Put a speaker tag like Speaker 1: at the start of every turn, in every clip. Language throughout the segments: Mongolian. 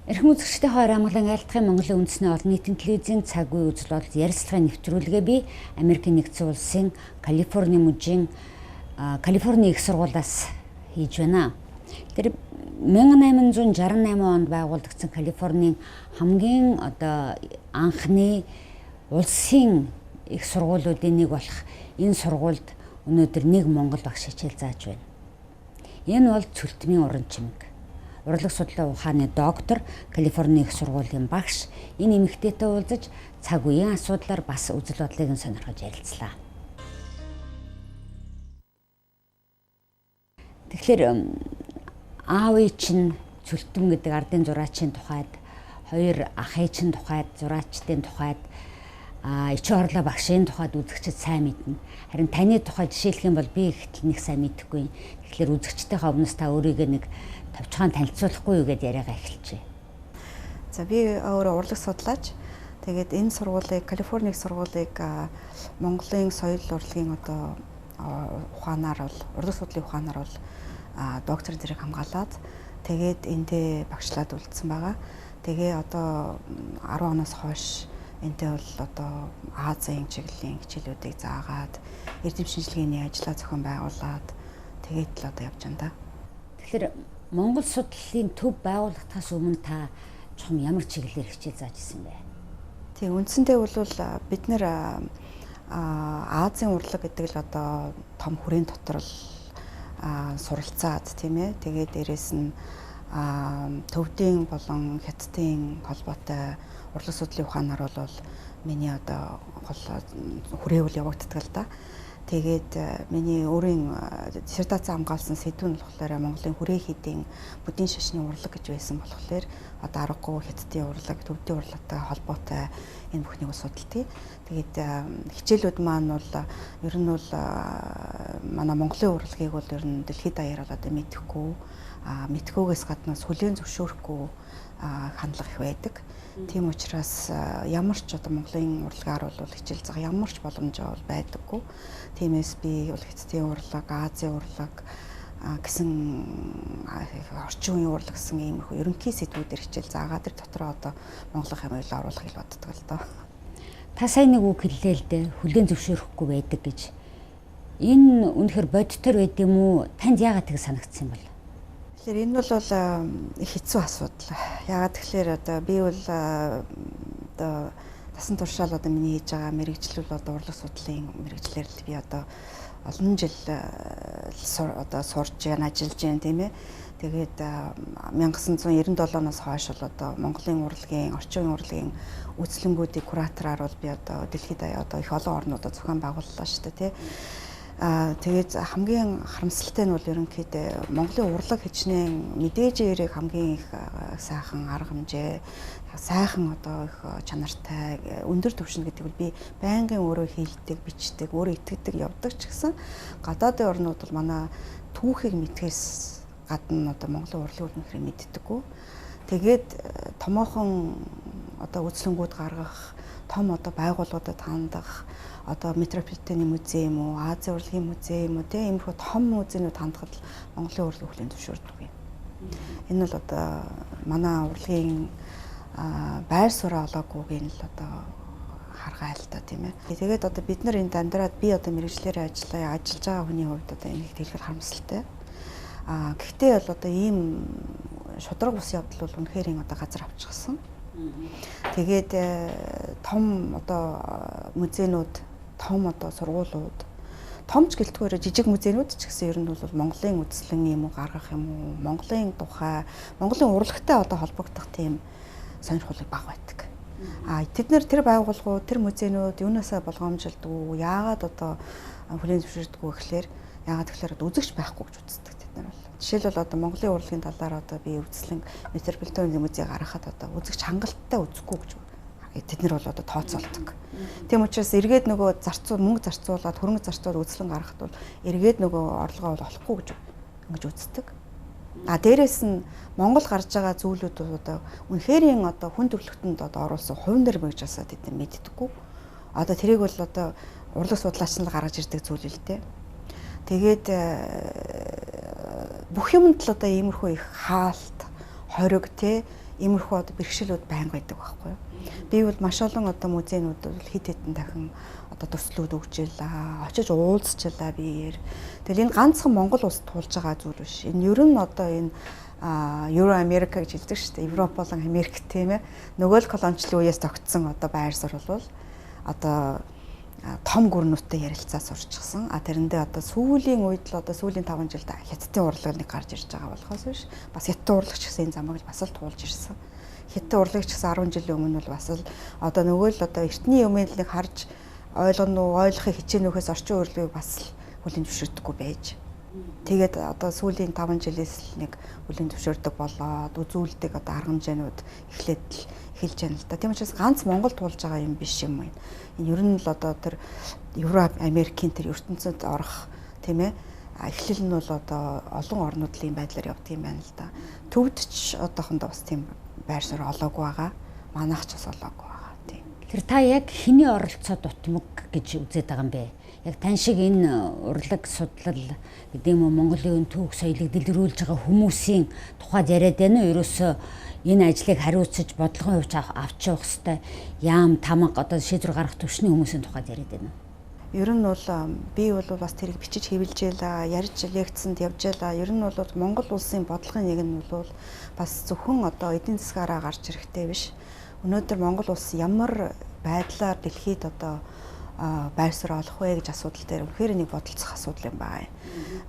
Speaker 1: Эрхэм үзэгчдийн хойр амгалан айлтгын Монголын үндэсний олон нийтийн телевизийн цаг үе үзэл бодол ярилцлагын нэвтрүүлгээ би Америкийн нэгдсэн улсын Калифорни мужийн Калифорни их сургуулиас хийж байна. Тэр 1868 онд байгуулагдсан Калифорнийн хамгийн анхны улсын их сургуулиудын нэг болох энэ сургуульд өнөөдөр нэг монгол багш хичээл зааж байна. Энэ бол Цөлтмийн уран чимэг. Урлаг судлалын ухааны доктор, Калифорни их сургуулийн багш энэ эмэгтэйтэй уулзаж цаг үеийн асуудлаар бас үзэл бодлыг нь сонирхож ярилцлаа. Тэгэхээр аав чинь Цөлтөм гэдэг ардын зураачийн тухайд, хоёр ах ээжийн тухайд, зураачдын тухайд, Ичи Орлоо багшийн тухайд үзэгчид сайн мэднэ. Харин таны тухай жишээлх юм бол би ихтэл нэг сайн мэдэхгүй. Тэгэхээр үзэгчдийнхээ өмнөөс та өөрийгөө нэг товчхон танилцуулахгүй юу гэдээ яриагаа эхэлчихье.
Speaker 2: За би өөрөө урлаг судлаач. Тэгээд энэ сургуулийг, Калифорни сургуулийг Монголын соёл урлагийн ухаанаар бол урлаг судлалын ухаанаар бол доктор зэрэг хамгаалаад тэгээд эндээ багшлаад үлдсэн байгаа. Тэгээ 10 оноос хойш энтэй бол Азийн чиглэлийн хичээлүүдийг заагаад эрдэм шинжилгээний ажлаа зохион байгуулад тэгээд л явж байна да.
Speaker 1: Тэгэхээр Монгол судлалын төв байгуулагдахаас өмнө та чухам ямар чиглэлээр хичээл зааж ирсэн бэ?
Speaker 2: Тийм, үндсэндээ бол бид нэр Азийн урлаг гэдэг л том хүрээний дотор л суралцаад тийм ээ. Тэгээд дээрэс нь төвдийн болон хятадын холбоотой урлаг судлалын ухаанаар бол миний гол хүрээвэл явагддаг л да. Тэгээд миний өөрийн диссертац хамгаалсан сэдв нь болохоор Монголын хүрээ хийдийн бүдийн шашны урлаг гэж байсан болохоор аргагүй хятадын урлаг, төвдийн урлагтай холбоотой энэ бүхнийг судалдаг. Тэгээд хичээлүүд маань бол ер нь бол манай Монголын урлагийг бол ер нь дэлхийд даяар мэдхгүй, мэдхгүйгээс гаднаас хүлээн зөвшөөрөхгүй хандлага их байдаг. Тийм учраас ямар ч Монголын урлагаар бол хичээл заах ямар ч боломж байдаггүй. Тиймээс би бол хятадын урлаг, Азийн урлаг гэсэн орчин үеийн урлаг гэсэн иймэрхүү ерөнхий сэдвүүдээр хичээл заагаад тэр дотроо Монголын хэмжээл оруулахыг боддог л доо.
Speaker 1: Та сайн нэг үг хэллээ л дээ, хүлээн зөвшөөрөхгүй байдаг гэж. Энэ үнэхээр бодитор байд юм уу? Танд яагаад тэг санагдсан юм бол?
Speaker 2: Тэгэхээр энэ бол их хэцүү асуудал. Яагаад тэгэхээр би бол тасан туршаал миний хийж байгаа мэрэгжил бол урлаг судлалын мэрэгчлэр л би олон жил сурж байна, ажиллаж байна тийм ээ. Тэгээд 1997 оноос хойш бол Монголын урлагийн, орчин үеийн урлагийн үйлчлэнгүүдийн куратораар бол би дэлхийд их олон орнуудад зохион байгууллаа шүү дээ тий. Тэгээд хамгийн харамсалтай нь бол ерөнхийдөө Монголын урлаг хичнээн мэдээж хамгийн их сайхан арга хэмжээ, сайхан их чанартай өндөр түвшин гэдэг бол би байнгын өөрөө хийлдэг, бичдэг, өөрөө итгэдэг явдаг ч гэсэн гадаадын орнууд бол манай түүхийг мэдхээс гадна Монголын урлагийг үнэхээр мэддэггүй. Тэгээд томоохон үйлчлэнгүүд гаргах, том байгууллагуудад хандах метрополитены музей юм уу, Азийн урлагийн музей юм уу тийм иймэрхүү том музейнүүд хандхад Монголын урлагийг хүлээн зөвшөөрдөг юм. Энэ бол манай урлагийн байр сууриа олоогүйг нь л харгаа л та тийм ээ. Тэгээд бид нар энд амьдраад би мэрэгчлэрээ ажиллаж байгаа хүний хувьд энийг хэлэхэд харамсалтай. Гэхдээ бол ийм шудраг бус явдал бол үнэхээр газар авчихсан. Тэгээд том музейнүүд, том сургуулиуд, том ч гэлтгүүрээ жижиг музейнүүд ч гэсэн ер нь бол Монголын үзэсгэлэн юм уу гаргах юм уу, Монголын тухай, Монголын урлагтай холбогдох тийм сонирхолтой бага байдаг. Тэд нэр тэр байгууллагууд, тэр музейнүүд юунасаа болгоомжилдгүй, яагаад хүлээн зөвшөөрдөггүй гэхээр яагаад тэгэхээр үзэгч байхгүй гэж үздэг тэд нар бол. Жишээлбэл Монголын урлагийн талаар би үзэсгэлэн метрополитены музей гаргахад үзэгч хангалттай үзэхгүй гэж тэд нар бол тооцоолдог. Тийм учраас эргээд нөгөө мөнгө зарцуулаад хөрөнгө зарцуулаад үзэсгэлэн гаргахад бол эргээд нөгөө орлогоо олохгүй гэж ингэж үздэг. Дээрээс нь Монгол гарч байгаа зүйлүүд үнэхэрийн хүн төрөлхтөнд оруулсан хувь нэр мэгж асаа тэд нар мэддэггүй. Тэрийг бол урлаг судлаач нар гаргаж ирдэг зүйл л дээ. Тэгээд бүх юмд л иймэрхүү их хаалт, хориг те иймэрхүү одоо бэрхшээлүүд байнга байдаг байхгүй юу. Би бол маш олон одоо музейнүүд бол хэд хэдэн дахин одоо төслүүд өгч ялаа, очиж уулзчлаа биеэр. Тэгэл энэ ганцхан Монгол улс туулж байгаа зүйл биш. Энэ ер нь одоо энэ Euro America гэж хэлдэг шүү дээ. Европ болон Америк тийм ээ. Нөгөө л колоничлын үеэс тогтсон одоо байр суурь бол одоо том гүрнүүттэй ярилцаа сурчсан. Тэрэндээ одоо сүүлийн үед л одоо сүүлийн 5 жилд хятадын урлаг нэг гарч ирж байгаа болохоос биш. Бас хятад урлагч гэсэн энэ замыг бас л туулж ирсэн. Хятад урлагч гэсэн 10 жилийн өмнө бол бас л одоо нөгөө л одоо эртний юмыг харж ойлгохыг хичээнүүхээс орчин урлагийг бас л хүлээн зөвшөөрдөггүй байж. Тэгээд одоо сүүлийн 5 жилээс л нэг хүлээн зөвшөөрдөг болоод үзүүлдэг одоо арга хэмжээнүүд эхэлж байна л да. Тийм учраас ганц Монгол туулж байгаа юм биш юм байна. Энэ ер нь л одоо тэр Европ, Америкийн тэр ертөнцид орох тийм ээ эхлэл нь бол одоо олон орнуудлын байдлаар явдаг юм байна л да. Төвд ч одоохондоо бас тийм байр суурь олоогүй байгаа. Манайх ч бас олоогүй байгаа тийм.
Speaker 1: Тэр та яг хэний оролцоо дутмаг гэж үзээд байгаа юм бэ? Яг тань шиг энэ урлаг судлал гэдэг юм уу Монголын түүх соёлыг дэлгэрүүлж байгаа хүмүүсийн тухайд яриад байна уу? Ерөөсөө энэ ажлыг хариуцаж бодлогын хувьд авч явах хэвээр яам тамга одоо шийдвэр гаргах төвшний хүмүүсийн тухайд яриад байна уу?
Speaker 2: Ер нь бол би бол бас тэрийг бичиж хэвлэжээлээ, ярьж лекцэнд явжээлаа. Ер нь бол Монгол улсын бодлогын нэг нь бол бас зөвхөн одоо эдийн засгаараа гарч ирэхтэй биш. Өнөөдөр Монгол улс ямар байдлаар дэлхийд одоо байр суурь олох вэ гэж асуудал дээр үнэхээр нэг бодолцох асуудал юм байна.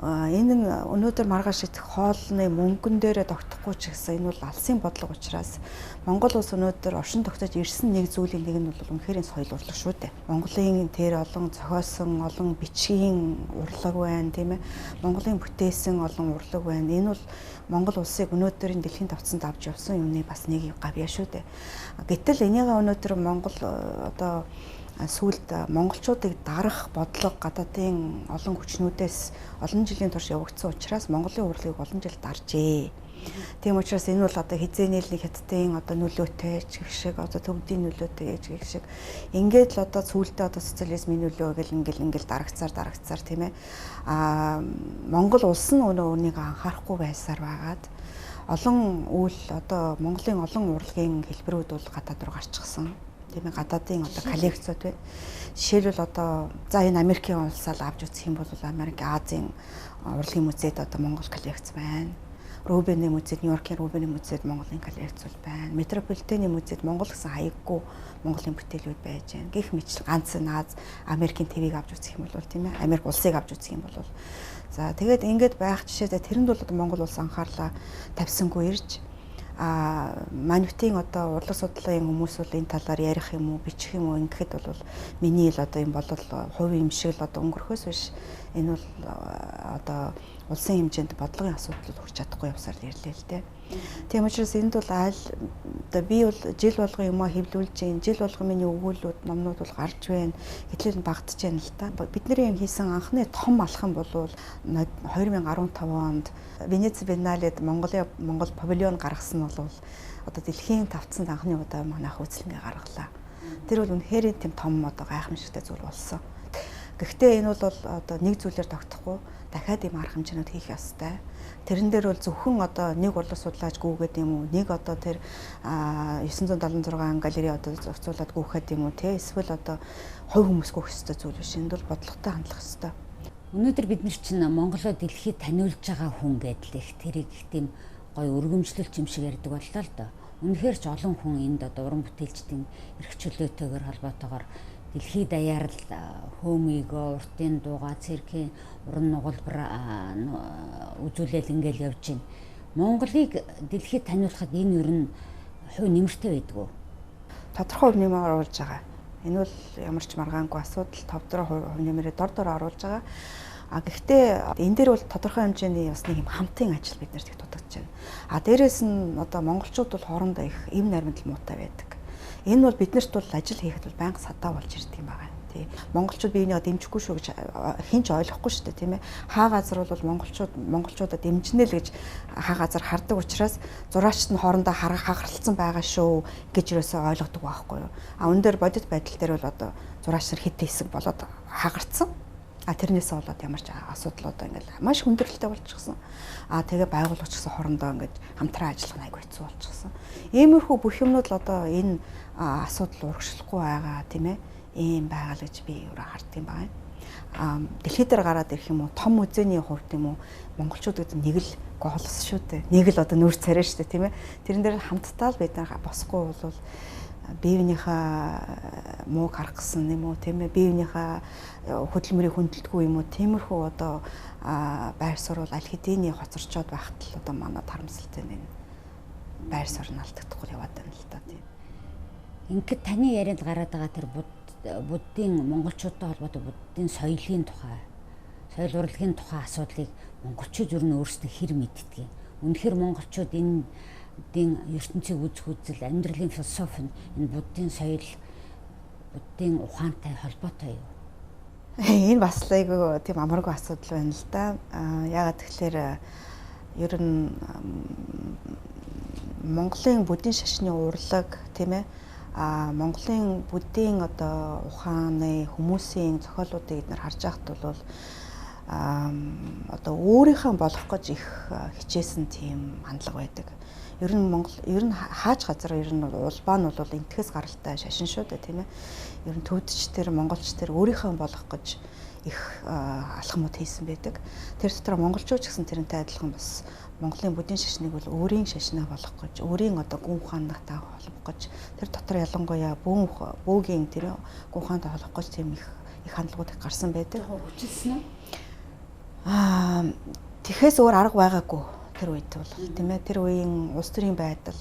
Speaker 2: Энэ нь өнөөдөр маргааш идэх хоолны мөнгөн дээрээ тогтохгүй ч гэсэн энэ бол алсын бодлого учраас Монгол улс өнөөдөр оршин тогтоож ирсэн нэг зүйлийн нэг нь бол үнэхээр соёл урлаг шүү дээ. Монголын тэр олон зохиосон, олон бичгийн урлаг байна, тийм ээ. Монголын бүтээсэн олон урлаг байна. Энэ бол Монгол улсыг өнөөдрийн дэлхийн тавцанд авч явсан юмны бас нэг гавьяа шүү дээ. Гэтэл энийгээ өнөөдөр Монгол одоо сүүлд монголчуудыг дарах бодлого гадаадын олон хүчнүүдээс олон жилийн турш явагдсан учраас Монголын урлагийг олон жил даржээ. Тийм учраас энэ бол одоо хизээнэл нэг хятадын одоо нөлөөтэй ч гэх шиг одоо төвдийн нөлөөтэй гэх шиг ингээд л одоо сүүлдээ одоо социализмын нөлөө гэл ингээл дарагцаар тийм ээ. Монгол улс нь үүнийг анхаарахгүй байсаар байгаад олон үйл одоо Монголын олон урлагийн хэлбэрүүд бол гадаад руу гарчихсан. Тийм ээ гадаадын одоо коллекцууд байна. Жишээлбэл одоо за энэ Америкийн улсаар авч үзэх юм бол Америк Азийн урлагийн музейд одоо Монгол коллекц байна. Рубенийн музейд Нью-Йоркийн Рубенийн музейд Монголын коллекцууд байна. Метрополитений музейд Монгол гэсэн хаяггүй Монголын бүтээлүүд байж байна. Гэх мэт ганц Аз Америкийн ТV-г авч үзэх юм бол тийм ээ Америк улсыг авч үзэх юм бол за тэгээд ингээд байх жишээдээ тэрэнд бол Монгол улс анхаарлаа тавьсангүй ирж манютын одоо урлаг судлалын хүмүүс бол энэ талаар ярих юм уу бичих юм уу ингэхэд бол миний л одоо юм бол хувийн юм шиг л одоо өнгөрөхөөс биш энэ бол одоо улсын хэмжээнд бодлогын асуудал хүрч чадахгүй явсаар ирлээ л дээ. Тийм учраас энд бол одоо би бол жил болгон юмаа хэвлүүлж гин жил болгон миний өгүүлбэрүүд номнууд бол гарч байна. Гэтэл багтж байна л та. Бидний хийсэн анхны том алхам бол 2015 онд Венец Биенналед Монгол павильон гаргасан нь бол одоо дэлхийн тавцанд анхны удаа манайх үзлэнгээ гаргалаа. Тэр бол үнэхээр тийм том одоо гайхамшигтай зүйл болсон. Гэхдээ энэ бол одоо нэг зүйлээр тогтохгүй дахиад ийм арга хэмжээнүүд хийх ёстой. Тэрэн дээр бол зөвхөн одоо нэг урлаг судлаач гүгээд юм уу нэг одоо тэр 976 галерей одоо зохицуулаад гүөхээд юм уу те эсвэл одоо хувь хүмүүс гүөх ёстой зүйл биш. Энд бол бодлоготой хандлах ёстой.
Speaker 1: Өнөөдөр бид нар чинь Монголоо дэлхийд таниулж байгаа хүн гэдэл их тэрийг их тийм гоё өргөмжлөлт юм шиг ярьдаг боллоо л доо. Үнэхээр ч олон хүн энд одоо уран бүтээлчдийн эрх чөлөөтэйгээр холбоотойгоор дэлхийд даяар л хөөмийгөө уртын дууга циркийн уран нугалбар үзүүлэл ингээл явж байна. Монголыг дэлхийд таниулахад энэ ер нь хувь нэмэртэй байдаг уу?
Speaker 2: Тодорхой хувь нэмэр оруулж байгаа. Энэ бол ямар ч маргаангүй асуудал товдроо хувь нэмрээ дор оруулж байгаа. Гэхдээ энэ дээр бол тодорхой хэмжээний бас нэг юм хамтын ажил бид нарт их дутагдж байна. Дээрээс нь одоо монголчууд бол хоорондоо их эв наримдал муутай байдаг. Энэ бол биднэрт бол ажил хийхэд бол байнга садаа болж ирдэг юм байна. Тий. Монголчууд биенээ дэмжихгүй шүү гэж хинч ойлгохгүй шүү дээ, тийм ээ. Хаа газар бол монголчуудад дэмжинэ л гэж хаа газар хардаг учраас зураачд нь хоорондоо хагарлцсан байгаа шүү гэж юусоо ойлгодог байхгүй юу. Үүн дээр бодит байдал дээр бол одоо зураач нар хэд хэсэг болоод хагарцсан. Тэрнээс болоод ямар ч асуудал одоо ингээл маш хүндрэлтэй болчихсон. Тэгээ байгууллагч гэсэн хорондоо ингээд хамтран ажиллах нь айгүй хэцүү болчихсон. Иймэрхүү бүх юмнууд л одоо энэ асуудал урагшлахгүй байгаа тийм ээ. Ийм байгаал гэж би өөрөө харддаг юм байна. Дэлхий дээр гараад ирэх юм уу, том музейний хувьд юм уу, монголчууд гэдэг нэг л голос шүү дээ. Нэг л одоо нүүр царай шүү дээ, тийм ээ. Тэрэн дээр хамтдаа л бид нар босхгүй бол биевнийхээ мууг харах гэсэн юм уу, тийм ээ. Биевнийхээ хөдөлмөрийг хүндэлдэггүй юм уу, тиймэрхүү одоо байр суурь аль хэдийн хоцорчоод байхад л одоо манай харамсалтай нэг байр суурь нь алдагдахгүй яваад байна л та тийм.
Speaker 1: Ингээд таны ярианд гараад байгаа тэр буддын монголчуудтай холбоотой буддын соёлын тухай, соёл урлагийн тухай асуудлыг монголчууд ер нь өөрсдөө хэр мэддэг юм. Үнэхээр монголчууд энэ ертөнцийг үзэх үзэл, амьдралын философи нь энэ буддын соёл, буддын ухаантай холбоотой юу?
Speaker 2: Энэ бас айгүй тийм амаргүй асуудал байна л да. Яагаад тэгэхээр ер нь Монголын буддын шашны урлаг тийм ээ Монголын буддийн одоо ухааны хүмүүсийн зохиолуудыг бид нар харж байхад бол одоо өөрийнхөө болох гэж их хичээсэн тийм хандлага байдаг. Ер нь хааж газар ер нь улбаа нь бол энтгэс гаралтай шашин шүү дээ тийм ээ. Ер нь төвдч тэр монголч тэр өөрийнхөө болох гэж их алхмууд хийсэн байдаг. Тэр дотор монголчууд ч гэсэн тэрнтэй адилхан бас Монголын буддийн шашныг бол өөрийн шашнаа болох гэж, өөрийн одоо гүн ухаантай холбох гэж, тэр дотор ялангуяа бөөгийн тэр гүн ухаантай холбох гэж тийм их хандлагууд гарсан байдаг.
Speaker 1: Хүчилсэн үү?
Speaker 2: Тэхээс өөр арга байгаагүй тэр үед бол тийм ээ. Тэр үеийн улс төрийн байдал,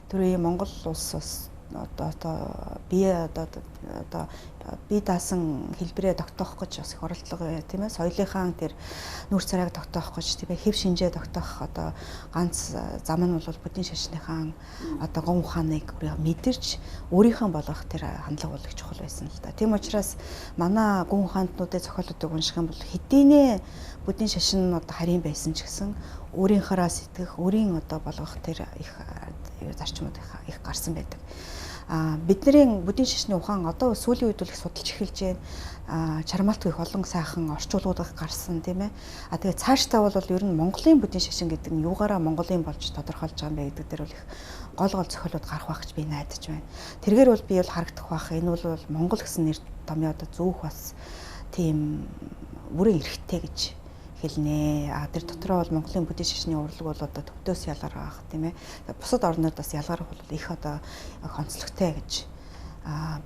Speaker 2: тэр үеийн Монгол улс одоо бие даасан хэлбэрээ тогтоох гэж бас их оролдлого тийм ээ. Соёлынхаа тэр нүүр царайг тогтоох гэж тийм ээ. Хэв шинжээ тогтоох одоо ганц зам нь бол буддийн шашныхаа одоо гон ухааныг мэдэрч өөрийнхөө болгох тэр хандлага бол их чухал байсан л да. Тийм учраас манай гон ухаантнуудын зохиолуудыг унших юм бол хэдийнэ буддийн шашин нь одоо харийн байсан ч гэсэн өөрийнхөө сэтгэх, өөрийн одоо болгох тэр их зарчмууд их гарсан байдаг. Бидний буддийн шашны ухаан одоо сүүлийн үед бол их судалж эхэлж байна. Чармаалтгүй их олон сайхан орчуулгууд гарсан тийм ээ. Тэгээд цаашдаа бол ер нь Монголын буддийн шашин гэдэг нь юугаараа Монголын болж тодорхойлж байгаа юм бэ гэдэг дээр бол их гол зохиолууд гарах байх гэж би найдаж байна. Тэргээр бол би бол харагдах байх. Энэ бол Монгол гэсэн нэр томьёо одоо зөөх бас тийм бүрэн эрхтэй гэж хэлнэ. Тэр дотроо бол Монголын буддийн шашны урлаг бол одоо төвдөөс ялгарах тийм ээ. Бусад орнуудаас ялгарах бол их одоо онцлогтой гэж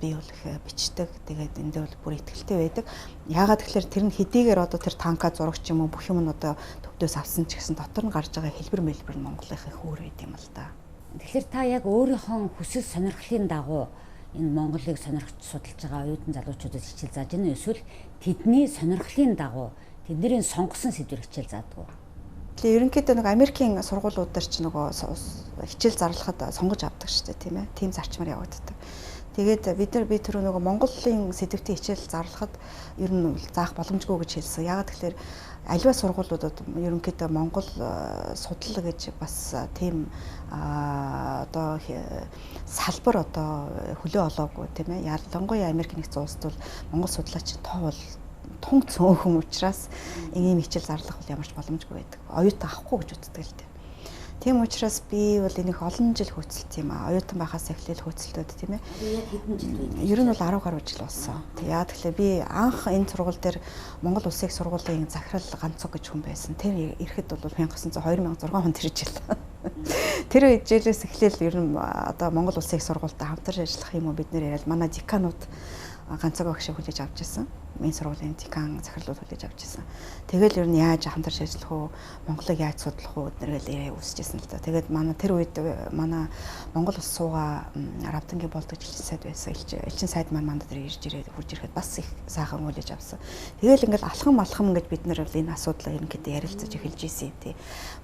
Speaker 2: би бол их бичдэг. Тэгээд энэ дээр бол бүр ихтэй байдаг. Яагаад тэгэхээр тэр нь хэдийгээр одоо тэр танка зурагч юм уу бүх юм нь одоо төвдөөс авсан ч гэсэн дотор нь гарч байгаа хэлбэр мэлбэр нь Монголынх их өөр байд юм л да.
Speaker 1: Тэгэхээр та яг өөрийнхөө хүсэл сонирхлын дагуу энэ Монголыг сонирхож судалж байгаа оюутан залуучуудад хичээл зааж байна уу? Эсвэл тэдний сонирхлын дагуу тэдний сонгосон сэдвэр хичээл заадаг уу?
Speaker 2: Тэгээ ерөнхийдөө нэг Америкийн сургуулиудаар ч нөгөө хичээл зарлахад сонгож авдаг шүү дээ тийм ээ. Тим зарчмаар явагддаг. Тэгээд би тэр нөгөө Монголын сэдвтийн хичээл зарлахад ер нь заах боломжгүй гэж хэлсэн. Яагаад тэгэхээр аливаа сургуулиудад ерөнхийдөө Монгол судлал гэж бас тийм одоо салбар одоо хөлөө олоогүй тийм ээ. Ялангуяа Америк нэгдсэн улсад бол Монгол судлаачийн тоо бол тунг цөөхөн учраас ийм хичээл зарлах бол ямарч боломжгүй байдаг. Оюутан авахгүй гэж үздэг л дээ. Тийм учраас би бол энийг олон жил хөөцөлт юм аа. Оюутан байхаас эхлээл хөөцөлтөд тийм ээ.
Speaker 1: Яг хэдэн жил вэ?
Speaker 2: Ер нь бол 10 гаруй жил болсон. Яа тэгэхээр би анх энэ сургууль дээр Монгол Улсын их сургуулийн захирал ганцог гэж хүн байсан. Тэр ирэхэд бол 2006 онд ирж байлаа. Тэр жилээс эхлээл ер нь одоо Монгол Улсын их сургуультай хамтарч ажиллах юм уу бид нэр яриад манай деканууд ганцаг багш хүлээж авч ирсэн. Миний сургуулийн декан захирлууд хүлээж авч ирсэн. Тэгэл ер нь яаж хамтарч ажиллах уу, Монголыг яаж судлах уу гэдэргээл үүсчихсэн л та. Тэгээд манай тэр үед манай Монгол улс суугаа Равдангийн болдог элчин сайд байсан. Элчин сайд маань дээр ирж ирээд хурж ирэхэд бас их сайхан хүлээж авсан. Тэгэл ингээл алхам ингэж бид нар бол энэ асуудлыг ерөнхийдөө ярилцаж эхэлж ийсэн тий.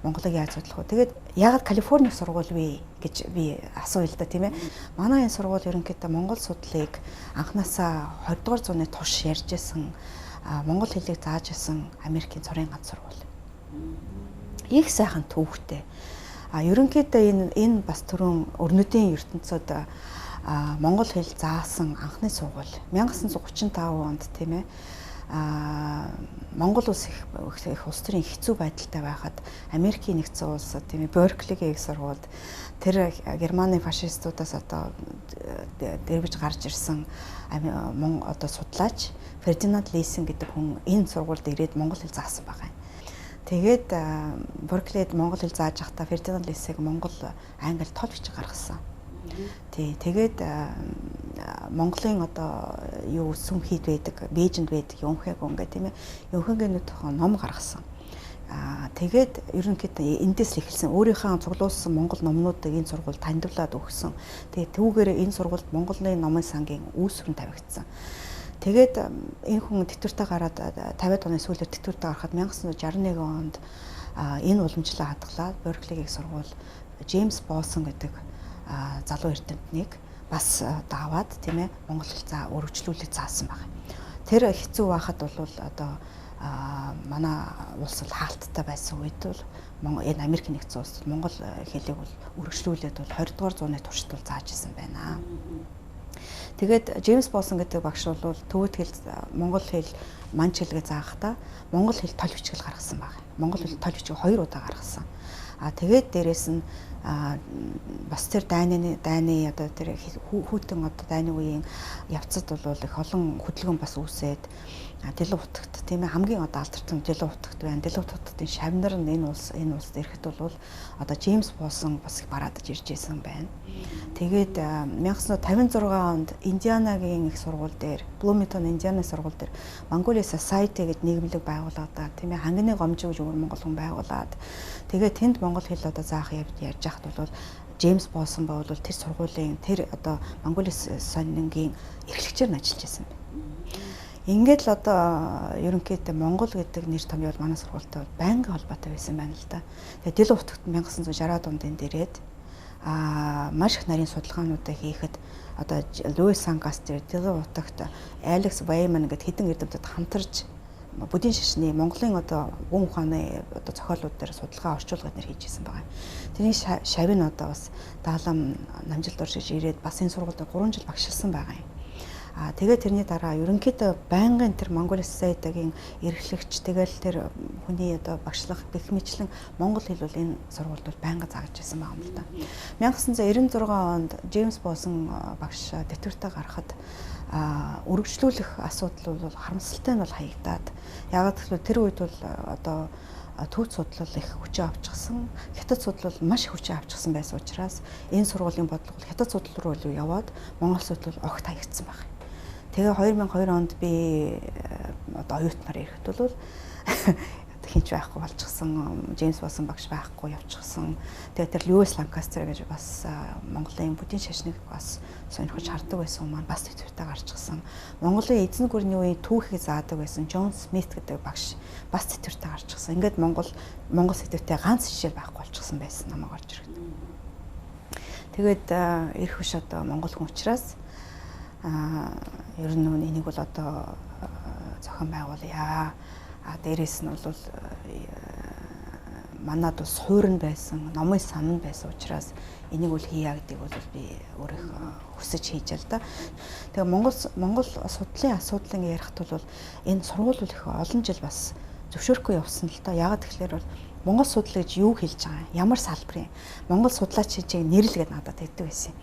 Speaker 2: Монголыг яаж судлах уу. Тэгээд яагаад Калифорник сургууль вэ гэж би асууя л да тийм ээ. Манай энэ сургууль ерөнхийдөө Монгол судлалыг анханасаа 20 дугаар зууны турш ярьж байсан монгол хэлийг зааж байсан Америкийн цорын ганц сургууль. Их сайхан төвхтэй. Ерөнхийдөө энэ бас түрүүн өрнөдийн ертөнцид монгол хэл заасан анхны сургууль 1935 онд тийм ээ. Монгол улс их улс төрийн хэцүү байдалтай байхад Америкийн нэгдсэн улс тийм Берклигийн их сургуульд тэр Германы фашистуудаас одоо дэрвэж гарч ирсэн одоо судлаач Фердинанд Лейсен гэдэг хүн энэ сургуульд ирээд монгол хэл заасан байгаа юм. Тэгээд Берклид монгол хэл зааж байхдаа Фердинанд Лейсенг монгол англи тол бичиг гаргасан. Тэгээд Монголын одоо юу сүмхийд байдаг, Бээжинд байдаг Юнхэг ингээд тийм ээ. Юнхэгийн ном гаргасан. Тэгээд ерөнхийдөө эндээс эхэлсэн өөрийнхөө цуглуулсан монгол номнуудыг энэ сургуульд таньдуулаад өгсөн. Тэгээд түүгээр энэ сургуульд Монголын номын сангийн үүсвэр нь тавигдсан. Тэгээд энэ хүн тэтгэвртээ гараад 50-аад оны сүүлээр тэтгэвртээ гарахад 1961 онд энэ уламжлалаа хадгалаад Берклигийн сургууль Джеймс Болсон гэдэг залуу эрдэмтнийг бас даваад тийм ээ монгол хэл өргөжлүүлээд заасан байна. Тэр хэцүү байхад бол одоо манай улс бол хаалттай байсан үед бол энэ Америк нэгдсэн улс монгол хэлийг бол өргөжлүүлээд бол 20 дугаар зууны туршид бол зааж исэн байна. Тэгээд Джеймс Болсон гэдэг багш бол төвөд хэл монгол хэл манч хэлгээ заахдаа монгол хэл тол бичгэл гаргасан байна. Монгол хэл тол бичиг 2 удаа гаргасан. Тэгээд дээрэс нь бас тэр дайны одоо тэр хүүтэн одоо дайны үеийн явцад бол их олон хөдөлгөөн бас үүсээд Дэлгэн утагт тийм ээ хамгийн одоо алдартай Дэлгэн утагт байна. Дэлгэн утгатын шавнар нь энэ улсд ирэхэд бол одоо Джеймс Болсон бас их бараадаж ирж байсан байна. Тэгээд 1956 онд Индианагийн их сургууль дээр Блумингтон Индианы сургууль дээр Mongolia Society гэдэг нийгэмлэг байгуулаад тийм ээ хангины гомжиг гэж өөр монгол хүн байгуулад тэгээд тэнд монгол хэл одоо заах ярьж яхад бол Джеймс Болсон бол тэр сургуулийн тэр одоо Mongolia Society-ийн эрхлэгчээр нь ажиллаж байсан байна. Ингээд л одоо ерөнхийдөө Монгол гэдэг нэр томьёо бол манай сургуультай байнгын холбоотой байсан байна л да. Тэгээд Дэлгэн утагт 1960-аад онд дээрээд маш их нарийн судалгаануудыг хийхэд одоо Луис Ланкастер Дэлгэн утагт Алекс Вейман гэдэг хэдэн эрдэмтэд хамтарч бүдийн шашны Монголын одоо гүн ухааны одоо зохиолууд дээр судалгаа орчуулгад нэр хийжсэн байгаа. Тэрний шавь нь одоо бас даалам намжилт оршиж ирээд бас энэ сургуульд 3 жил багшилсан байгаа юм. Тэгээд тэрний дараа ерөнхийдөө байнгын тэр Mongolia Society-гийн эрхлэгч тэгэл тэр хүний одоо багшлах гэх мэтлэн монгол хэл бол энэ сургуульд бол байнга зааж байсан байгаа юм л да. 1996 онд Джеймс Болсон багш тэтгэвртээ гарахад өргөжлүүлэх асуудал бол харамсалтай нь бол хаягдаад яагаад гэвэл тэр үед бол одоо төвд судлал их хүчээ авчихсан, хятад судлал маш их хүчээ авчихсан байсан учраас энэ сургуулийн бодлого хятад судлал руу яваад монгол судлал огт хаягдсан байна. Тэгээ 2002 онд би одоо оюутнаар ирэхэд бол хинч байхгүй болчихсон, Джеймс Болсон багш байхгүй явчихсан. Тэгээ тэр Луис Ланкастер гэж бас Монголын бүдийн шашныг бас сонирхож хардаг байсан хүмүүс бас тэтгэвртээ гарчихсан. Монголын эзэн гүрний үеийн түүхийг заадаг байсан Джон Смит гэдэг багш бас тэтгэвртээ гарчихсан. Ингээд Монгол сэдвтэй ганц жишээ байхгүй болчихсон байсан намайг орж ирэхэд. Тэгээд ирэх биш одоо монгол хүн учраас ер нь энийг бол одоо зохион байгуулъя. Дээрээс нь бол манад бас суурь байсан, номын сан байсан учраас энийг бол хийя гэдгийг бол би өөрөө хүсэж хийж л да. Тэгээ Монгол судлалын асуудлыг ярихад бол энэ сургууль их олон жил бас зөвшөөрөхгүй явсан л да. Яагаад тэгэхээр бол Монгол судлал гэж юу хэлж байгаа юм? Ямар салбарын Монгол судлаач хэмжээг нэрлэгээд надад хэлдэг байсан юм.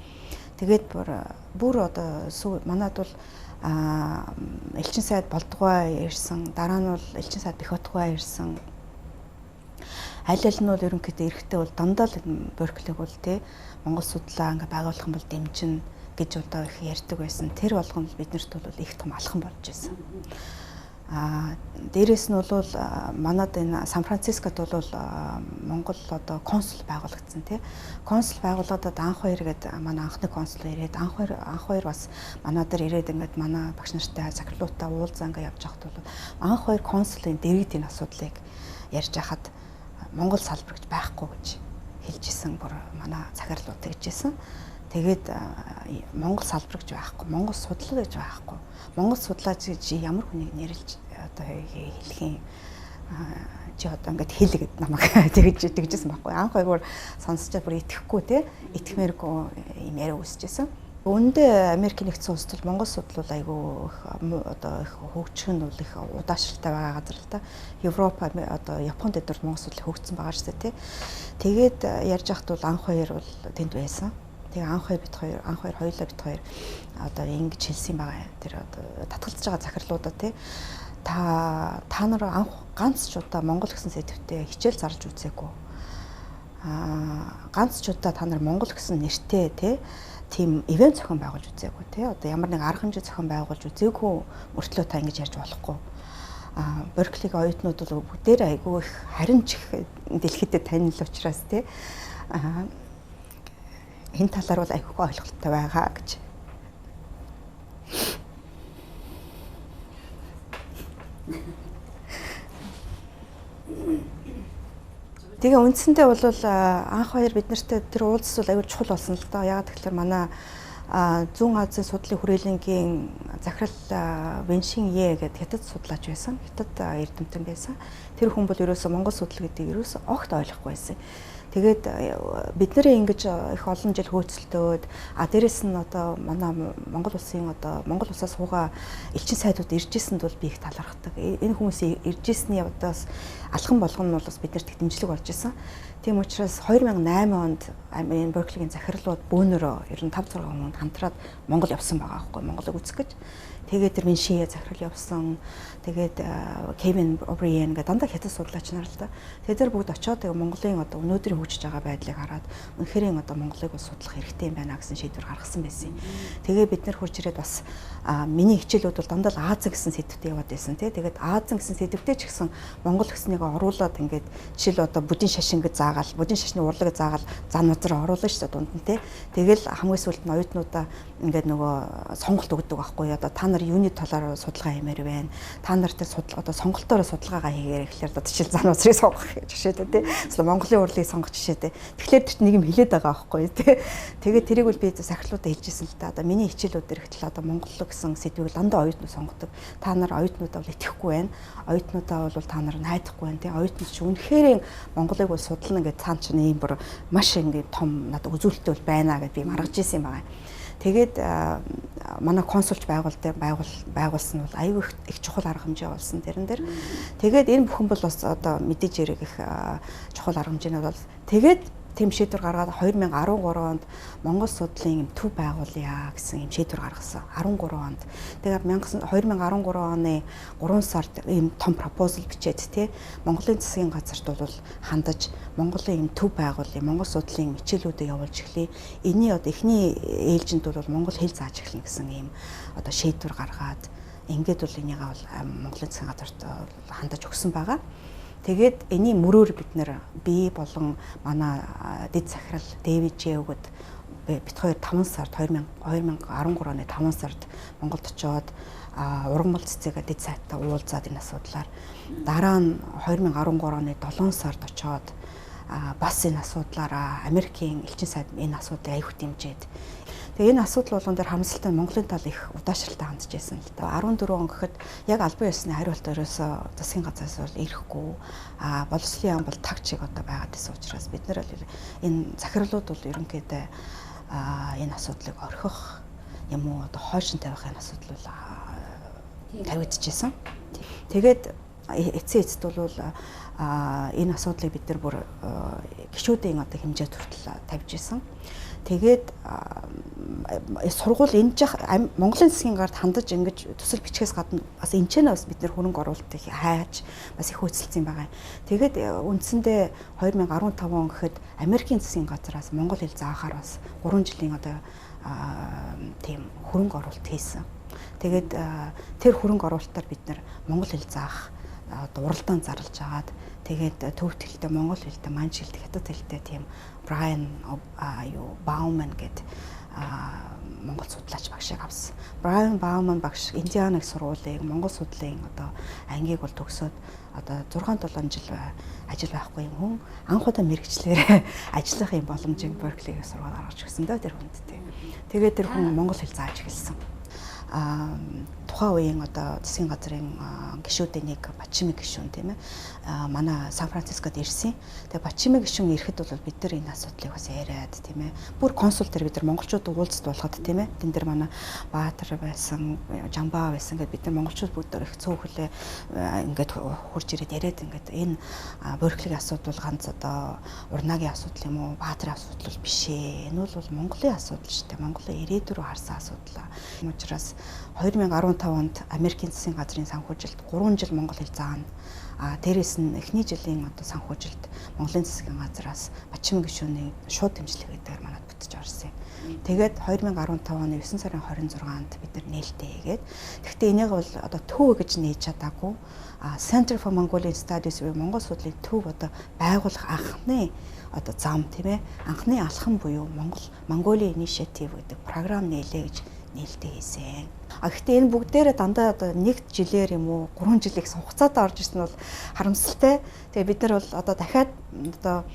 Speaker 2: Тэгээд бүр одоо манад бол элчин сайд болдгоо ирсэн, дараа нь бол элчин сайд Бэхбатгоо ирсэн. Аль нь бол ерөнхийдөө эрэхтэй бол дандаа л Берклиг бол тий Монгол судлаа ингээ байгуулах юм бол дэмжин гэж одоо их ярьдаг байсан. Тэр болгоно биднэрт бол их том алхам болж байсан. Дээрээс нь бол манад энэ Сан Францискод бол Монгол одоо консул байгуулагдсан тий. Консул байгуулагдаад анх хоёр гэдэг манай анхны консул ирээд анх хоёр бас манай дээр ирээд ингээд манай багш нартай захирлуудаа уулзаа ингээд явж байхад бол анх хоёр консулын дэргэдийн асуудлыг ярьж байхад Монгол салбар гэж байхгүй гэж хэлж исэн бүр манай захирлууд тэгжсэн. Тэгээд Монгол салбар гэж байхгүй, Монгол судлал гэж байхгүй. Монгол судлаач гэж ямар хүнийг нэрлж одоо хэлэх юм чи одоо ингээд хэлгээд намайг тэгжсэн байхгүй. Анх хоёроор сонсчод бүр итгэхгүй те итгэмээргүй юм яриа үүсчихсэн. Үүндээ Америкийн нэгдсэн улсад Монгол судлал айгүй одоо их хөгжих нь бол их удаашралтай байгаа газар л да. Европ одоо Японд дээр Монгол судлал хөгжсөн байгаа шүү дээ. Тэгээд ярьж байхад бол анх хоёр бол тэнд байсан. Тэгээ анх хоёр хоёулаа бит хоёр одоо ингэж хэлсэн байгаа. Тэр одоо татгалзаж байгаа захирлуудаа тий. Та нар анх ганц ч удаа Монгол гэсэн сэдвтээ хичээл зарлж үзээгүй. Ганц ч удаа та нар Монгол гэсэн нэртэй тий тийм ивент зохион байгуулж үзээгүй тий. Одоо ямар нэг арга хэмжээ зохион байгуулж үзээгүй мөртлөө та ингэж ярьж болохгүй. Берклигийн оюутнууд бол бүгдээр айгүй их харин ч их дэлхийд танил учраас тий. Энэ талаар бол айгүй ойлголттой байгаа гэж. Тэгээ үндсэндээ бол анх хоёр бид нартэй тэр уулзс бол аюул чухал болсон л доо. Яагаад гэвэл манай Зүүн Азийн судлалын хүрээлэнгийн захирал Вэншин Е гэдэг хятад судлаач байсан. Хятад эрдэмтэн байсан. Тэр хүн бол ерөөсөө Монгол судлал гэдгийг ерөөсөө огт ойлгохгүй байсан. Тэгээд бид нэрээ ингэж их олон жил хөөцөлдөөд дээрэс нь одоо манай Монгол улсын одоо Монгол улсаас суугаа элчин сайдууд ирж ирсэнд бол би их талархдаг. Энэ хүмүүсийн ирж ирсний удаас алхам болгоно нь бол бас биднэрт их дэмжлэг болж исэн. Тийм учраас 2008 онд Берклигийн захирлууд бөөнөрөө 95 6 хүн хамтраад Монгол явсан байгаа байхгүй Монголыг үзэх гэж. Тэгээд тэр Вэншин захирал явсан. Тэгээд Кевин O'Brien гэдэг дандаа хятад судлаач нар л да. Тэгээд тэр бүгд очиод тэгээ Монголын одоо өнөөдрийн хөгжиж байгаа байдлыг хараад үнэхээр одоо Монголыг бас судлах хэрэгтэй юм байна гэсэн шийдвэр гаргасан байсан. Тэгээ бид нар хурж ирээд бас миний хичээлүүд бол дандаа Азийн гэсэн сэдвтэ яваад байсан тий. Тэгээд Азийн гэсэн сэдвтэ ч гэсэн Монгол гэснийг оруулаад ингээд жишээл одоо будын шашин гэж заагаал, будын шашны урлаг заагаал зан нудраа оруулна шүү дээ дунд нь тий. Тэгэл хамгийн сүүлд нь оюутнуудаа ингээд нөгөө сонголт өгдөг байхгүй одоо та нар юуны талаар судалгаа хиймээр байна. Та нартай судалгаа одоо сонголтоор судалгаагаа хийгээр ихлээр одоо жишээл зан нудрыг сонгох жишээтэй тий. Эсвэл Монголын урлагийг сонгох жишээтэй. Тэгэхээр тэр нэг юм хэлээд байгаа байхгүй тий. Тэгээд тэрийг бол би захирлуудаа хэлжсэн л да. Одоо миний хичээлүүдээр ихтэл одоо Монгол гэсэн сэдвийг дандаа оюутнууд сонгодог. Та нар оюутнуудаа бол итгэхгүй байна. Оюутнуудаа бол та нар найдахгүй байна тий. Оюутнууд ч үнэхээр Монголыг бол судлана гэж цаан чинь ийм бүр маш ингэ том надад үзүүлэлттэй бол байна гэж би маргаж ирсэн юм байна. Тэгээд манай консулч байгуулсан бол аюу их чухал арга хэмжээ болсон тэрэн дээр. Тэгээд энэ бүхэн бол бас одоо мэдээж яриг их чухал арга хэмжээнүүд бол тэгээд тэм шийдвэр гаргаад 2013 онд Монгол судлалын төв байгуулъя гэсэн юм шийдвэр гаргасан. 13 онд. Тэгээд 2013 оны 3 сард ийм том пропозал бичээд тий Монголын засгийн газарт бол хандаж Монголын ийм төв байгуулъя, Монгол судлалын хичээлүүдийг явуулж эхлэе. Эний одоо эхний ээлжинд бол Монгол хэл зааж эхэлнэ гэсэн ийм одоо шийдвэр гаргаад ингээд бол энийгээ бол Монголын засгийн газарт хандаж өгсөн байгаа. Тэгээд энэний мөрөөр бид нэр би болон манай дэд захирал Дэвид Жэвгэд бид хоёр 5 сард 2013 оны 5 сард Монголд очиод ургамал цэцэгээ дэд сайтаа уулзаад энэ асуудлаар дараа нь 2013 оны 7 сард очиод бас энэ асуудлаараа Америкийн элчин сайд энэ асуудлыг аяг хэмжээд тэгээ энэ асуудал болгон дээр харамсалтай Монголын тал их удаашралтай хандж байсан л да. 14 он гэхэд яг албан ёсны хариулт ерөөсөө засгийн газраас бол ирэхгүй боловсролын яам бол тагчиг одоо байгаад байсан учраас бид нэр энэ захирлууд бол ерөнхийдөө энэ асуудлыг орхих юм уу одоо хойшин тавих энэ асуудал бол тавигдчихсан. Тэгээд эцсийн эцэд бол энэ асуудлыг бид нар бүр гишүүдийн одоо хэмжээнд хүртэл тавьж исэн. Тэгээд сургууль энэ жах Монголын засгийн гарт хандаж ингэж төсөл бичгээс гадна бас энэчнээс бид нэр хөрөнгө оруулалтыг хайж бас их хөөцөлдсөн байгаа. Тэгээд үндсэндээ 2015 он гэхэд Америкийн засгийн газраас Монгол хэл заахаар бас 3 жилийн одоо тийм хөрөнгө оруулалт хийсэн. Тэгээд тэр хөрөнгө оруулалтаар бид нэр Монгол хэл заах одоо уралдаан зарлж агаад тэгээд төвд хэлтэй монгол хэлтэй манж хэлтэй хятад хэлтэй тийм Брайан Бауман гэдэг монгол судлаач багшийг авсан. Брайан Бауман багш Индианыг сургуулийг монгол судлалын одоо ангийг бол төгсөөд одоо 6-7 жил ажил байхгүй юм хүн анх удаа мэргэжлэр ажиллах юм боломжийг Берклигийн сургууль гаргаж өгсөн дөө тэр хүнд. Тэгээд тэр хүн монгол хэл зааж эхэлсэн. тухайн үеийн одоо засгийн газрын гишүүдийн нэг Бачими гишүүн тийм ээ манай Сан Францискод ирсэн. Тэгээ Бачими гишүүн ирэхэд бол бид нар энэ асуудлыг бас яриад тийм ээ бүр консул дээр бид нар монголчууд уулзалт болгоход тийм ээ тэн дээр манай Баатар байсан, Жамбаа байсан гэдэг бид нар монголчууд бүгд их цөөхөлөө ингээд хурж ирээд яриад ингээд энэ Берклийн асуудал ганц одоо урнагийн асуудал юм уу, Баатарын асуудал биш ээ. Энэ бол Монголын асуудал шүү дээ. Монголын ирээдүйн рүү харсан асуудал. Тийм учраас 2015 онд Америкийн засгийн газрын санхүүжилт 3 жил монгол хэл заана. Дээрээс нь эхний жилийн одоо санхүүжилт Монголын засгийн газраас Бачими гишүүний шууд дэмжлэг гэдгээр манад бүтэж орсон юм. Тэгээд 2015 оны 9 сарын 26-нд бид нар нээлттэй хийгээд гэхдээ энийг бол одоо төв гэж нээж чадаагүй. Center for Mongolian Studies буюу Монгол судлалын төв одоо байгуулах анхны одоо зам тийм ээ анхны алхам буюу Mongolia Initiative гэдэг програм нээлээ гэж нээлттэй хийсэн. Гэхдээ энэ бүгдээрээ дандаа одоо 1 жилээр юм уу 3 жилийн хугацаанд орж ирсэн нь бол харамсалтай. Тэгээ бид нар бол одоо дахиад одоо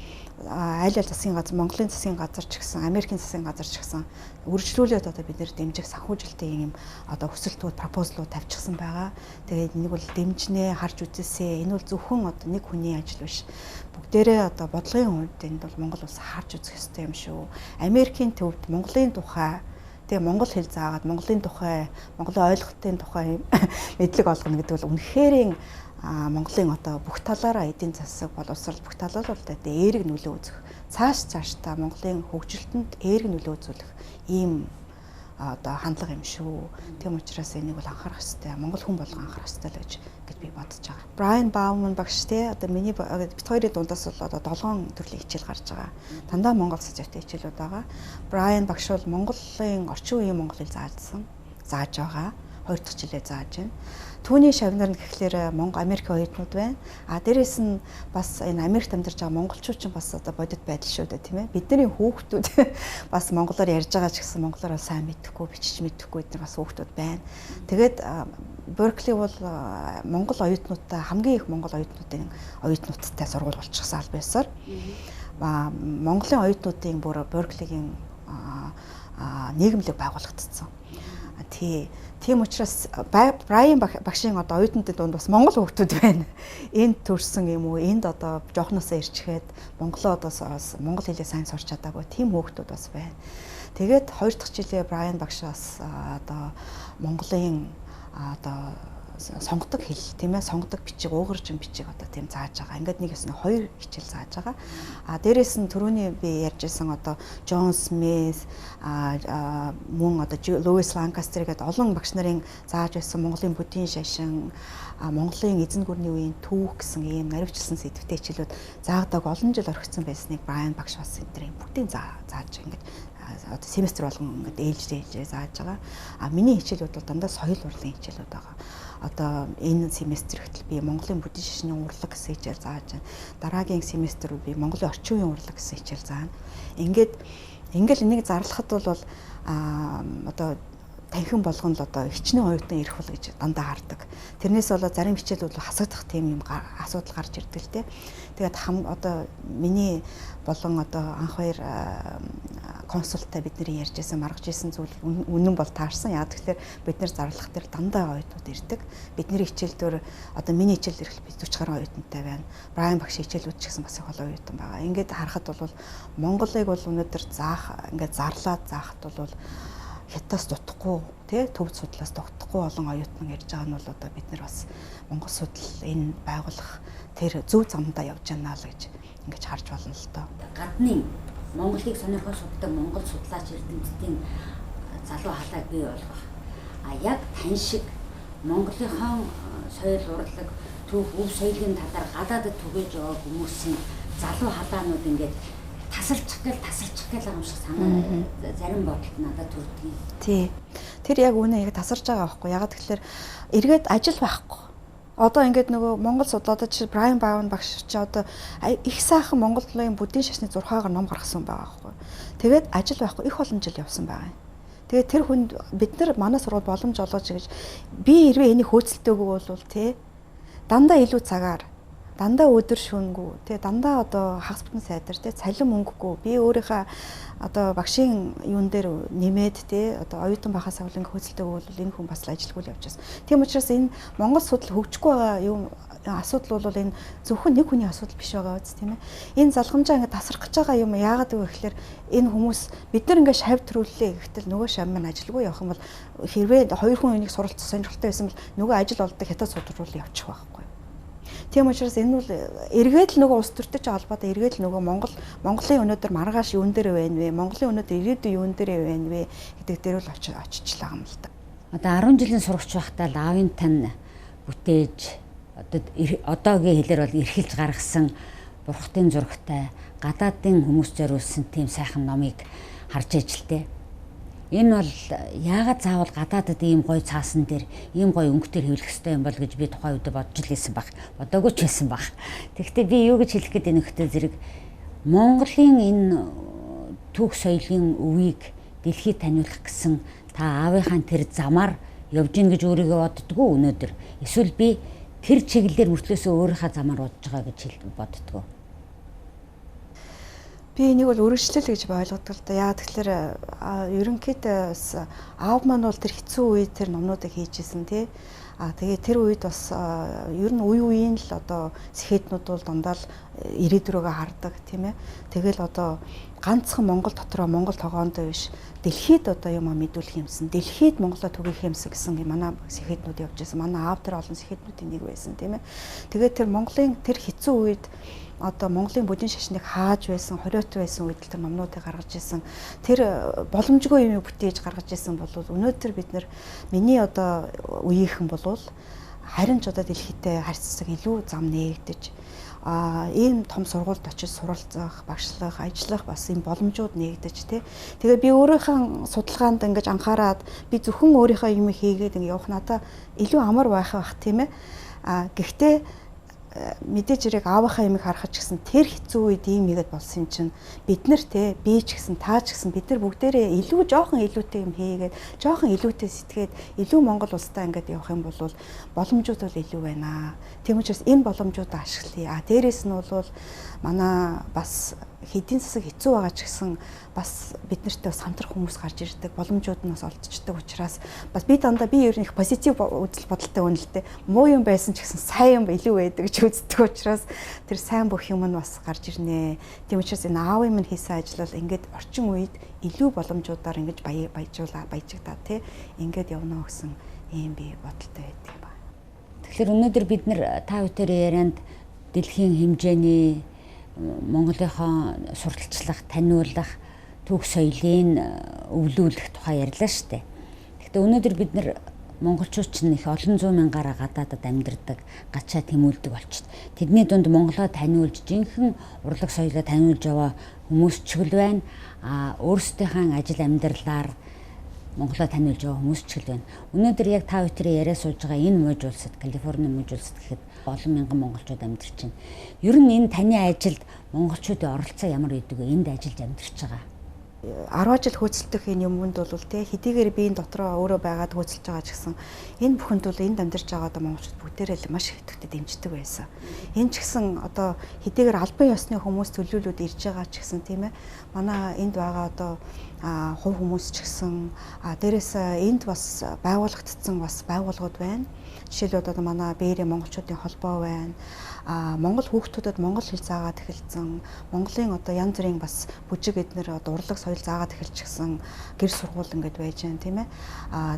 Speaker 2: айл засгийн газар, Монголын засгийн газар ч гэсэн, Америкийн засгийн газар ч гэсэн үргэлжлүүлээд одоо бид нэр дэмжих санхүүжилтийн юм одоо хүсэлтүүд, пропозалууд тавьчихсан байгаа. Тэгээд энийг бол дэмжнэ, харж үзээсэй. Энэ бол зөвхөн одоо нэг хүний ажил биш. Бүгдээрээ одоо бодлогын хувьд энд бол Монгол улс харж үзэх ёстой юм шүү. Америкийн төвд Монголын тухай тэгээ монгол хэл заагаад Монголын тухай, Монголын ойлголтын тухай мэдлэг олгоно гэдэг бол үнэхээр Монголын одоо бүх талаараа эдийн засаг боловсрол бүх талаар бол эерэг нөлөө үзэх. Цаашдаа Монголын хөгжилтөнд эерэг нөлөө үзүүлэх ийм одоо хандлага юм шүү. Тийм учраас энийг бол анхаарах хэрэгтэй. Монгол хүн болго анхаарах хэрэгтэй л гэж би бодож байгаа. Брайан Бауман багш те одоо миний бит хоёрын дундаас бол одоо 7 төрлийн хичээл гарч байгаа. Дандаа монгол сэдвтэй хичээлүүд байгаа. Брайан багш бол Монголын орчин үеийн монгол хэл зааж байгаа. 2 дахь жилээ зааж байна. Түүний шавнар нь гэхлээр Америк оюутнууд байна. Дээрээс нь бас энэ Америкт амьдарч байгаа монголчууд ч бас одоо бодит байдал шүү дээ тийм ээ. Бидний хүүхдүүд бас монголоор ярьж байгаа ч гэсэн монголоор сайн мэдэхгүй, бичиж мэдэхгүй гэдэг бас хүүхдүүд байна. Тэгээд Беркли бол монгол оюутнуудтай хамгийн их монгол оюутнуудтай сургууль болчихсон аль биесээр. Монголын оюутнуудын бүр Берклигийн нийгэмлэг байгуулагдсан. Тийм учраас Брайан багшийн одоо оюутнуудын дунд бас монгол хүүхдүүд байна. Энд төрсэн юм уу? Энд одоо жоохносоо ирчгээд монголоо одоо монгол хэлээ сайн сурч чадаагүй тийм хүүхдүүд бас байна. Тэгээд 2 дахь жилээ Брайан багш бас одоо Монголын одоо сонгодог хэл тийм ээ сонгодог бичиг ууржин бичиг одоо тийм зааж байгаа. Ингээд нэг ясна 2 хичээл зааж байгаа. Дээрээс нь түрүүний би ярьжсэн одоо Джон Смит мөн одоо Луис Ланкастер гэдэг олон багш нарын зааж байсан Монголын бүдийн шашин, Монголын эзэн гүрний үеийн түүх гэсэн ийм наривчлсан сэдвтэй хичээлүүд заадаг олон жил орхисон байсныг Брайан багш бас энэ бүгдийг зааж ингээд одоо семестр болгон ингээд ээлжлээ зааж байгаа. Миний хичээлүүд бол дандаа соёл урлагийн хичээлүүд байгаа. Одоо энэ семестр ихтэл би Монголын бүдийн шашны урлаг гэсэн хичээл зааж байна. Дараагийн семестр би Монголын орчин үеийн урлаг гэсэн хичээл заана. Ингээл энийг зарлахад бол одоо танхим болгоно л одоо хичнээн оюутан ирэх бол гэж дандаа хардаг. Тэрнээс болоод зарим хичээлүүд хасагдах тийм юм асуудал гарч ирдэг л те. Тэгээд одоо миний болон одоо анх хоёр консульттай бидний ярьж байсан маргаж исэн зүйл үнэн бол таарсан. Яг тэгэхээр бид нэр зарлах дээр дандаа оюутнууд ирдэг. Бидний хичээлдээр одоо миний хичээл ирэх би 40 гаруй оюутантай байна. Брайан багш хичээлүүд ч гэсэн бас их олон оюутан байгаа. Ингээд харахад бол Монголыг бол өнөөдөр ингээд зарлаад заахад бол хятадас дутхгүй тий төв судлаас дутхгүй олон оюутан ярьж байгаа нь бол одоо бид нар бас Монгол судлал энэ байгуулах тэр зөв замдаа явж байна л гэж ингэж харж байна л доо.
Speaker 1: Гадны Монголыг сонирхож судалдаг монгол судлаач эрдэмтдийн залуу халааг бий болгох. Яг тань шиг Монголынхон соёл урлаг төв соёлын талаар гадаадд түгээж байгаа хүмүүсийн залуу халаанууд ингээд тасалчих гэл юм шиг санаа зарим бодолд надад төрдөг.
Speaker 2: Тий. Тэр яг үнэ яг тасарч байгаа байхгүй. Ягаад гэвэл эргээд ажил байхгүй. Одоо ингээд нөгөө Монгол судлаадад чи Брайан Бауман багш чи одоо их сайхан Монголын бүдийн шашны 6-аар ном гаргасан байгаа байхгүй. Тэгээд ажил байхгүй их олон жил явсан байгаа. Тэгээд тэр хүнд бид нар манай сургууль боломж олгож гэж би хэрвээ энийг хөөцөлтөөгүй бол тий дандаа илүү цагаар дандаа өдөр шөнөгүй тий дандаа одоо хагас бүтэн сайдар тий цалин мөнгөгүй би өөрийнхөө одоо багшийн юун дээр нэмээд тий одоо оюутан бахаас авал ингээ хөөцөлтөг бол энэ хүн бас ажилгүй л явж байсан. Тийм учраас энэ Монгол судал хөгжихгүй байгаа юм асуудал бол энэ зөвхөн нэг хүний асуудал биш байгаа үст тийм ээ. Энэ залхамжаа ингээ тасрах гэж байгаа юм яагаад вэ гэхээр энэ хүмүүс бид нар ингээ шавь төрүүллээ гэхдээ нөгөө шавь маань ажилгүй явах юм бол хэрвээ хоёр хүн энийг суралцах сонирхолтой байсан бол нөгөө ажил олдог хятад судалруулал явчих байхгүй. Тийм учраас энэ бол эргээд л нөгөө улс төртэй ч холбоотой эргээд л нөгөө Монголын өнөөдөр маргааш юун дээр байна вэ? Монголын өнөөдөр ирээдүйн юун дээр байна вэ гэдэг дээр л очичлаа юм л да.
Speaker 1: Одоо 10 жилийн сурагч байхдаа л аавын тань бүтээж одоогийн хэлээр бол эрхэлж гаргасан бурхтын зурагтай гадаадын хүмүүс зориулсан тийм сайхан номыг харж ажилтээ. Энэ бол яагаад заавал гадаадад ийм гоё цаасан дээр ийм гоё өнгөтөр хэвлэх ёстой юм бол гэж би тухайн үед бодож л байсан баг. Бодоогүй ч байсан баг. Тэгэхдээ би юу гэж хэлэх гээд энэ хөтө зэрэг Монголын энэ түүх соёлын өвийг дэлхийд таниулах гэсэн та аавынхаа тэр замаар явж гин гэж өөрийгөө боддгоо өнөөдөр. Эсвэл би тэр чиглэлээр мөртлөөсөө өөрийнхөө замаар удаж байгаа гэж боддгоо.
Speaker 2: Би энийг бол үргэлжлэл гэж ойлгодог л да. Яа тэгэхээр ерөнхийдөө аав маань бол тэр хэцүү үед тэр номнуудыг хийжсэн тий. Тэгээ тэр үед бас ер нь үеийн л одоо сэхэднүүд бол дандаа л ирээдүрөөгөө хардаг тийм ээ. Тэгэл одоо ганцхан Монгол дотроо Монгол тогоондоо биш дэлхийд одоо юм мэдүүлэх юмсан. Дэлхийд Монголоо түгээх юмсан гэсэн манай сэхэднүүд явж байсан. Манай аав тэр олон сэхэднүүдийн нэг байсан тийм ээ. Тэгээд тэр Монголын тэр хэцүү үед одоо Монголын бүдийн шашныг хааж байсан, хориот байсан үед л тэр номнуудыг гаргаж ирсэн. Тэр боломжгүй юм бүтээж гаргаж ирсэн бол өнөөдөр бид нар миний одоо үеийнхэн болвол харин ч одоо дэлхийдээ харьцдаг илүү зам нээгдэж ийм том сургуульд очиж суралцах, багшлах, ажиллах бас ийм боломжууд нээгдэж тий. Тэгээ би өөрийнхөө судалгаанд ингэж анхаарад би зөвхөн өөрийнхөө юм хийгээд ингэ явах надаа илүү амар байх тийм ээ. Гэхдээ мэдээж хэрэг аавынхаа юмыг харахад ч гэсэн тэр хэцүү үед ийм игээд болсон чинь бид нар те би ч гэсэн таа ч гэсэн бид нар бүгдээрээ илүү жоохон илүүтэй юм хийгээд жоохон илүүтэй сэтгээд илүү Монгол улстай ингээд явах юм бол боломжууд бол илүү байна. Тийм учраас энэ боломжуудаа ашиглая. Дээрээс нь бол манай бас хэдийн засаг хэцүү байгаа ч гэсэн бас бид нартай бас хамтрах хүмүүс гарч ирдэг, боломжууд нь бас олдчихдаг учраас бас би дандаа би ер нь их позитив үзэл бодолтой хүн л дээ. Муу юм байсан ч гэсэн сайн юм илүү байдаг гэж үздэг учраас тэр сайн бүх юм нь бас гарч ирнэ. Тийм учраас энэ аавын минь хийсэн ажил бол ингээд орчин үед илүү боломжуудаар ингэж баяжигдаа тий ингээд явна гэсэн ийм би бодолтой байдаг юм байна.
Speaker 1: Тэгэхээр өнөөдөр бид нар та бүхэн ярианд дэлхийн хэмжээний Монголынхоо сурталчлах, таниулах, түүх соёлын өвлүүлэх тухай ярьлаа шүү дээ. Гэхдээ өнөөдөр бид нар монголчууд ч их олон зуун мянгаараа гадаадад амьдардаг, гачаа тэмүүлдэг болчихсон. Тэдний дунд Монголоо таниулж, жинхэнэ урлаг соёлоо таниулж яваа хүмүүс ч хөл байна. Өөрсдийнхээ ажил амьдралаар Монголоо таниулж байгаа хүмүүс ч хэл байна. Өнөөдөр яг та бүхэн яриа сууж байгаа энэ мууж улсад, Калифорни мууж улсад гэхэд олон мянган монголчууд амьдарч байна. Ер нь энэ таны ажилд монголчуудын оролцоо ямар идэг вэ? Энд ажиллаж амьдарч байгаа.
Speaker 2: 10 жил хөөцөлдөх энэ юмд бол те хэдийгээр би энэ дотроо өөрөө байгаад хөөцөлж байгаа ч гэсэн энэ бүхэнд бол энд амьдарч байгаа одоо монголчууд бүгдээрээ л маш идэвхтэй дэмждэг байсан. Энэ ч гэсэн одоо хэдийгээр албан ёсны хүмүүс төлөөлөлүүд ирж байгаа ч гэсэн тийм ээ. Манай энд байгаа одоо хувь хүмүүс ч гэсэн дээрээс энд бас байгуулагдсан бас байгууллагууд байна. Жишээлбэл одоо манай Бээрэ монголчуудын холбоо байна. Монгол хүүхдүүдэд монгол хэл заагаад эхэлсэн. Монголын одоо янз бүрийн бас бүжиг эднэр одоо урлаг соёл заагаад эхэлчихсэн гэр сургууль ингээд байж байна тийм ээ.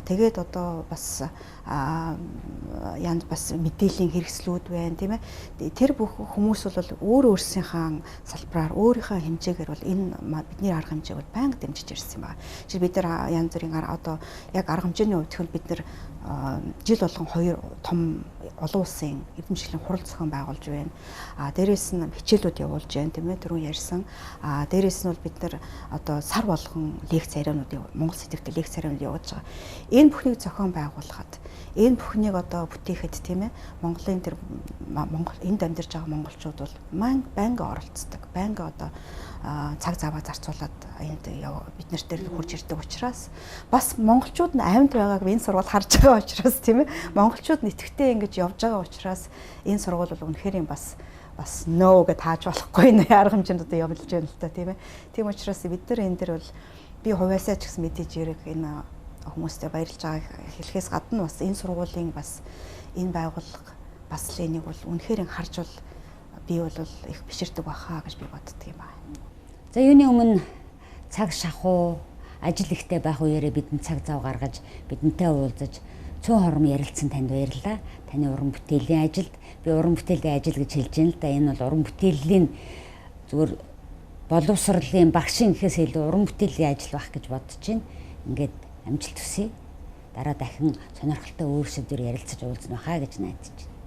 Speaker 2: Тэгээд одоо бас янз бас мэдээллийн хэрэгслүүд байна тийм ээ. Тэр бүх хүмүүс бол өөр өөрсдийнхээ салбараар өөрийнхөө хэмжээгээр бол энэ бидний арга хэмжээг бол байнга дэмжиж ирсэн юм байна. Жишээ бид нар янз бүрийн одоо яг арга хэмжээний хувьд бид нар жил болгон 2 том олон улсын эзэмшлийн хурал зохион байгуулж байна. Дээрээс нь хичээлүүд явуулж байна тийм ээ түрүү ярьсан. Дээрээс нь бол бид нар одоо сар болгон лекц ариунууд Монгол сэдвтэй лекц ариунууд явуулж байгаа. Энэ бүхнийг зохион байгуулахад энэ бүхнийг одоо бүтээхэд тийм ээ Монголын тэр Монгол энд амьдарч байгаа монголчууд бол байнга оролцдог. Байнга одоо цаг заваа зарцуулаад энд бид нарт хурж ирдэг учраас бас монголчууд нь амьд байгааг энэ сургууль харж байгаа учраас тийм ээ монголчууд нэтгэвтэй ингэж явж байгаа учраас энэ сургууль бол үнэхээр юм бас бас нөө гэж тааж болохгүй нэ арга хэмжээнд одоо явуулж байна л та тийм ээ. Тийм учраас бид нар энэ дэр бол би хувьяасаа ч гэсэн мэдээж яриг энэ хүмүүстээ баярлж байгааг хэлэхээс гадна бас энэ сургуулийн бас энэ байгууллага бас л энийг бол үнэхээр харж бол би бол их биширдэг бахаа гэж би боддөг юм байна.
Speaker 1: За юуны өмнө цаг шахуу ажил ихтэй байх үеэрээ бидэнд цаг зав гаргаж бидэнтэй уулзаж цөөн хором ярилцсан танд баярлалаа. Таны уран бүтээлийн ажилд би уран бүтээлийн ажил гэж хэлж байна л да. Энэ бол уран бүтээлийн зүгээр боловсролын багшийн гэхээс илүү уран бүтээлийн ажил байх гэж бодож байна. Ингээд амжилт хүсье. Дараа дахин сонирхолтой өөр сэдвээр ярилцаж уулзна хаа гэж найдаж байна.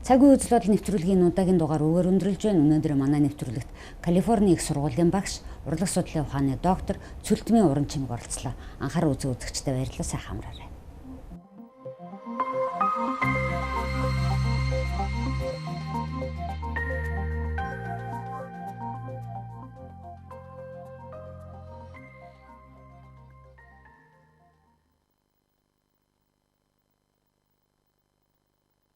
Speaker 1: Цагийн үзэл бодол нэвтрүүлгийн удаагийн дугаар өгөр өндөрлж байна. Өнөөдөр манай нэвтрүүлэгт Калифорни их сургуулийн багш, урлаг судлалын ухааны доктор Цөлтмийн уран чимэг оролцлоо. Анхаарал үзэгчдээ баярлалаа. Сайн хамраарай.